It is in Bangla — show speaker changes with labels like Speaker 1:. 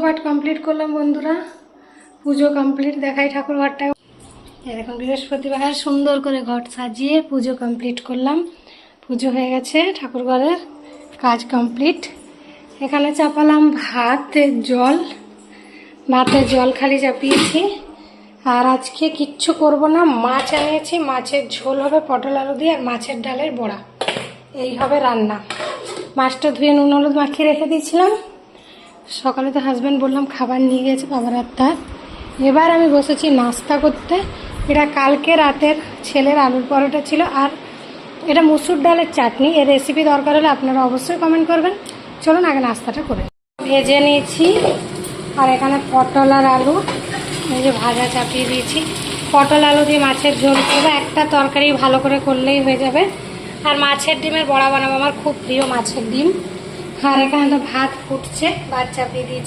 Speaker 1: পাঠ কমপ্লিট করলাম বন্ধুরা, পুজো কমপ্লিট। দেখাই ঠাকুর ঘরটা। এরকম বৃহস্পতিবার সুন্দর করে ঘর সাজিয়ে পুজো কমপ্লিট করলাম। পুজো হয়ে গেছে, ঠাকুর ঘরের কাজ কমপ্লিট। এখানে চাপালাম ভাতের জল খালি চাপিয়েছি। আর আজকে কিচ্ছু করব না, মাছ আনিয়েছি, মাছের ঝোল হবে পটল আলু দিয়ে, আর মাছের ডালের বড়া, এই হবে রান্না। মাছটা ধুয়ে নুন হলুদ মাখিয়ে রেখে দিয়েছিলাম। সকালে তো হাজব্যান্ড বললাম খাবার নিয়ে গেছে বাবার আত্মার। এবার আমি বসেছি নাস্তা করতে। এটা কালকে রাতের ছেলের আলুর পরোটা ছিল, আর এটা মুসুর ডালের চাটনি। এর রেসিপি দরকার হলে আপনারা অবশ্যই কমেন্ট করবেন। চলুন আগে নাস্তাটা করে। ভেজে নিয়েছি, আর এখানে পটল আর আলু এই যে ভাজা চাপিয়ে দিয়েছি। পটল আলু দিয়ে মাছের ঝোল করবো, একটা তরকারি ভালো করে করলেই হয়ে যাবে। আর মাছের ডিমের বড়া বানাবো, আমার খুব প্রিয় মাছের ডিম। আর এখানে তো ভাত ফুটছে, ভাত চাপিয়ে দিয়েছি।